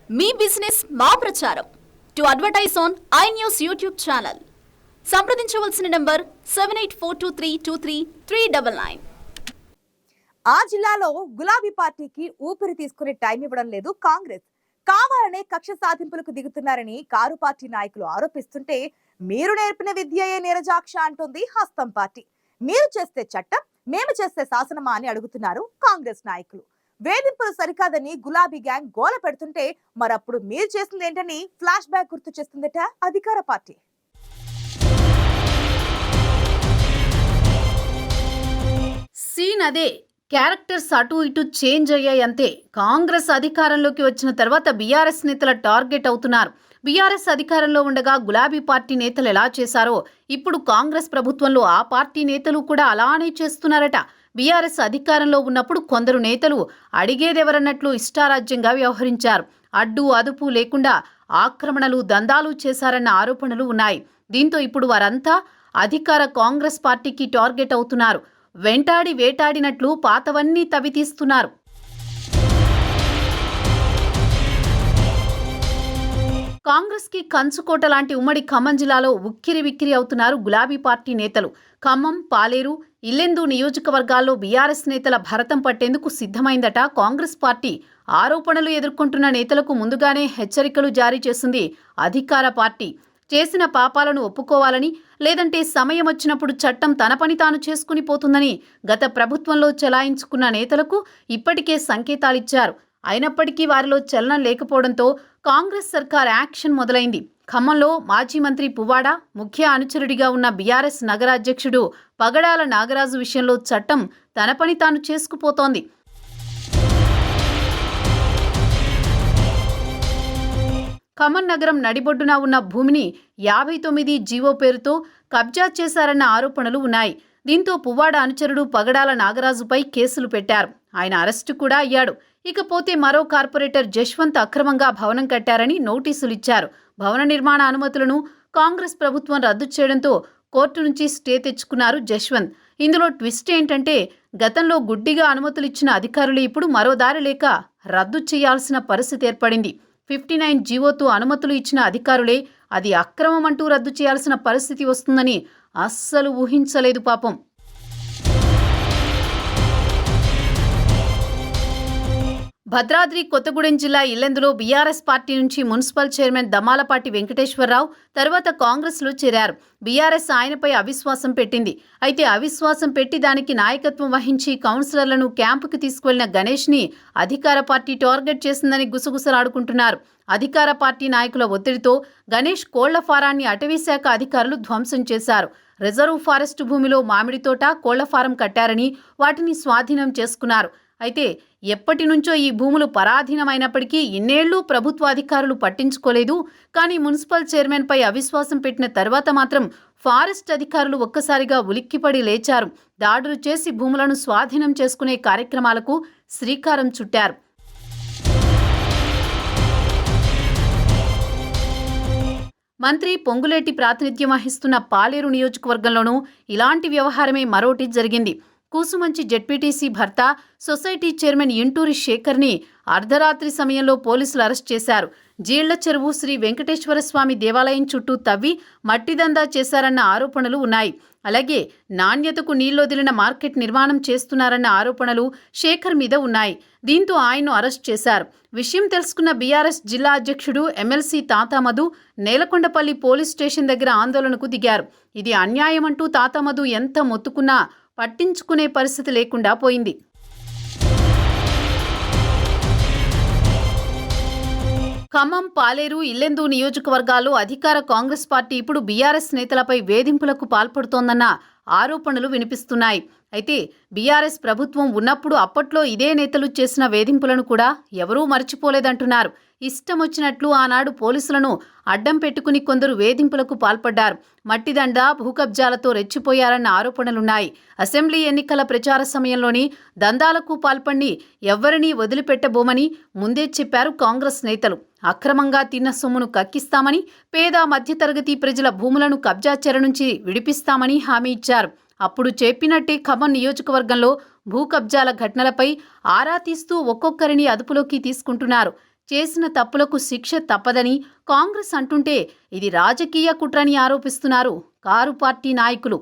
మీ business మా ప్రచారం. To advertise on I news YouTube channel సంప్రదించవలసిన నంబర్ 7842323399. ఆ జిల్లాలో గులాబీ పార్టీకి ఊపిరి తీసుకునే టైం ఇవ్వడం లేదు కాంగ్రెస్. కావాలనే కక్ష సాధింపులకు దిగుతున్నారని కారు పార్టీ నాయకులు ఆరోపిస్తుంటే, మీరు నేర్పిన విద్యయే నీరజాక్ష అంటుంది హస్తం పార్టీ. మీరు చేస్తే చట్టం, మేము చేస్తే శాసనమా అని అడుగుతున్నారు కాంగ్రెస్ నాయకులు. వేధింపులు సరికాదని గులాబీ గ్యాంగ్ గోల పెడుతుంటే, మరప్పుడు మీరు చేసింది ఏంటని ఫ్లాష్ బ్యాక్ గుర్తు చేస్తుందట అధికార పార్టీ. సీన్ అదే, క్యారెక్టర్స్ అటు ఇటు చేంజ్ అయ్యాయి అంతే. కాంగ్రెస్ అధికారంలోకి వచ్చిన తర్వాత బీఆర్ఎస్ నేతల టార్గెట్ అవుతున్నారు. బీఆర్ఎస్ అధికారంలో ఉండగా గులాబీ పార్టీ నేతలు ఎలా చేశారో ఇప్పుడు కాంగ్రెస్ ప్రభుత్వంలో ఆ పార్టీ నేతలు కూడా అలానే చేస్తున్నారట. బీఆర్ఎస్ అధికారంలో ఉన్నప్పుడు కొందరు నేతలు అడిగేదెవరన్నట్లు ఇష్టారాజ్యంగా వ్యవహరించారు. అడ్డు అదుపు లేకుండా ఆక్రమణలు, దందాలు చేశారన్న ఆరోపణలు ఉన్నాయి. దీంతో ఇప్పుడు వారంతా అధికార కాంగ్రెస్ పార్టీకి టార్గెట్ అవుతున్నారు. వెంటాడి వేటాడినట్లు పాతవన్నీ తవితీస్తున్నారు. కాంగ్రెస్ కి కంచుకోట లాంటి ఉమ్మడి ఖమ్మం జిల్లాలో ఉక్కిరి విక్కిరి అవుతున్నారు గులాబీ పార్టీ నేతలు. ఖమ్మం, పాలేరు, ఇల్లెందు నియోజకవర్గాల్లో బీఆర్ఎస్ నేతల భరతం పట్టేందుకు సిద్ధమైందట కాంగ్రెస్ పార్టీ. ఆరోపణలు ఎదుర్కొంటున్న నేతలకు ముందుగానే హెచ్చరికలు జారీ చేసింది అధికార పార్టీ. చేసిన పాపాలను ఒప్పుకోవాలని, లేదంటే సమయం వచ్చినప్పుడు చట్టం తన పని తాను చేసుకుని పోతుందని గత ప్రభుత్వంలో చెలాయించుకున్న నేతలకు ఇప్పటికే సంకేతాలిచ్చారు. అయినప్పటికీ వారిలో చలనం లేకపోవడంతో కాంగ్రెస్ సర్కార్ యాక్షన్ మొదలైంది. ఖమ్మంలో మాజీ మంత్రి పువ్వాడ, ముఖ్య అనుచరుడిగా ఉన్న బీఆర్ఎస్ నగర అధ్యక్షుడు పగడాల నాగరాజు విషయంలో చట్టం తన పని తాను చేసుకుపోతోంది. ఖమ్మం నగరం నడిబొడ్డున ఉన్న భూమిని 59 జీవో పేరుతో కబ్జా చేశారన్న ఆరోపణలు ఉన్నాయి. దీంతో పువ్వాడ అనుచరుడు పగడాల నాగరాజుపై కేసులు పెట్టారు. ఆయన అరెస్టు కూడా అయ్యాడు. ఇకపోతే మరో కార్పొరేటర్ జశ్వంత్ అక్రమంగా భవనం కట్టారని నోటీసులిచ్చారు. భవన నిర్మాణ అనుమతులను కాంగ్రెస్ ప్రభుత్వం రద్దు చేయడంతో కోర్టు నుంచి స్టే తెచ్చుకున్నారు జశ్వంత్. ఇందులో ట్విస్ట్ ఏంటంటే, గతంలో గుడ్డిగా అనుమతులిచ్చిన అధికారులు ఇప్పుడు మరో దారి లేక రద్దు చేయాల్సిన పరిస్థితి ఏర్పడింది. 59 జీవోతో అనుమతులు ఇచ్చిన అధికారులే అది అక్రమం అంటూ రద్దు చేయాల్సిన పరిస్థితి వస్తుందని అస్సలు ఊహించలేదు పాపం. భద్రాద్రి కొత్తగూడెం జిల్లా ఇల్లెందులో బీఆర్ఎస్ పార్టీ నుంచి మున్సిపల్ చైర్మన్ దమ్మాలపాటి వెంకటేశ్వరరావు తర్వాత కాంగ్రెస్లో చేరారు. బీఆర్ఎస్ ఆయనపై అవిశ్వాసం పెట్టింది. అయితే అవిశ్వాసం పెట్టి దానికి నాయకత్వం వహించి కౌన్సిలర్లను క్యాంపుకి తీసుకువెళ్లిన గణేష్ని అధికార పార్టీ టార్గెట్ చేసిందని గుసగుసలాడుకుంటున్నారు. అధికార పార్టీ నాయకుల ఒత్తిడితో గణేష్ కోళ్ల ఫారాన్ని అటవీశాఖ అధికారులు ధ్వంసం చేశారు. రిజర్వ్ ఫారెస్ట్ భూమిలో మామిడి తోట, కోళ్ల ఫారం కట్టారని వాటిని స్వాధీనం చేసుకున్నారు. అయితే ఎప్పటి నుంచో ఈ భూములు పరాధీనమైనప్పటికీ ఇన్నేళ్లు ప్రభుత్వ అధికారులు పట్టించుకోలేదు. కానీ మున్సిపల్ చైర్మన్పై అవిశ్వాసం పెట్టిన తర్వాత మాత్రం ఫారెస్ట్ అధికారులు ఒక్కసారిగా ఉలిక్కిపడి లేచారు. దాడులు చేసి భూములను స్వాధీనం చేసుకునే కార్యక్రమాలకు శ్రీకారం చుట్టారు. మంత్రి పొంగులేటి ప్రాతినిధ్యం వహిస్తున్న పాలేరు నియోజకవర్గంలోనూ ఇలాంటి వ్యవహారమే మరోటి జరిగింది. కూసుమంచి జెడ్పీటీసీ భర్త, సొసైటీ చైర్మన్ ఇంటూరి శేఖర్ని అర్ధరాత్రి సమయంలో పోలీసులు అరెస్ట్ చేశారు. జీళ్ల చెరువు శ్రీ వెంకటేశ్వర స్వామి దేవాలయం చుట్టూ తవ్వి మట్టిదందా చేశారన్న ఆరోపణలు ఉన్నాయి. అలాగే నాణ్యతకు నీళ్లొదిలిన మార్కెట్ నిర్మాణం చేస్తున్నారన్న ఆరోపణలు శేఖర్ మీద ఉన్నాయి. దీంతో ఆయన్ను అరెస్ట్ చేశారు. విషయం తెలుసుకున్న బీఆర్ఎస్ జిల్లా అధ్యక్షుడు ఎమ్మెల్సీ తాతామధు నేలకొండపల్లి పోలీస్ స్టేషన్ దగ్గర ఆందోళనకు దిగారు. ఇది అన్యాయమంటూ తాతామధు ఎంత మొత్తుకున్నా పట్టించుకునే పరిస్థితి లేకుండా పోయింది. ఖమ్మం, పాలేరు, ఇల్లెందు నియోజకవర్గాల్లో అధికార కాంగ్రెస్ పార్టీ ఇప్పుడు బీఆర్ఎస్ నేతలపై వేధింపులకు పాల్పడుతోందన్న ఆరోపణలు వినిపిస్తున్నాయి. అయితే బీఆర్ఎస్ ప్రభుత్వం ఉన్నప్పుడు అప్పట్లో ఇదే నేతలు చేసిన వేధింపులను కూడా ఎవరూ మర్చిపోలేదంటున్నారు. ఇష్టం వచ్చినట్లు ఆనాడు పోలీసులను అడ్డం పెట్టుకుని కొందరు వేధింపులకు పాల్పడ్డారు. మట్టిదండ, భూకబ్జాలతో రెచ్చిపోయారన్న ఆరోపణలున్నాయి. అసెంబ్లీ ఎన్నికల ప్రచార సమయంలోని దందాలకు పాల్పడి ఎవ్వరినీ వదిలిపెట్టబోమని ముందే చెప్పారు కాంగ్రెస్ నేతలు. అక్రమంగా తిన్న సొమ్మును కక్కిస్తామని, పేద మధ్యతరగతి ప్రజల భూములను కబ్జా చెర నుంచి విడిపిస్తామని హామీ ఇచ్చారు. అప్పుడు చెప్పినట్టే ఖమ్మం నియోజకవర్గంలో భూ కబ్జాల ఘటనలపై ఆరా తీస్తూ ఒక్కొక్కరిని అదుపులోకి తీసుకుంటున్నారు. చేసిన తప్పులకు శిక్ష తప్పదని కాంగ్రెస్ అంటుంటే ఇది రాజకీయ కుట్రని ఆరోపిస్తున్నారు కారు పార్టీ నాయకులు.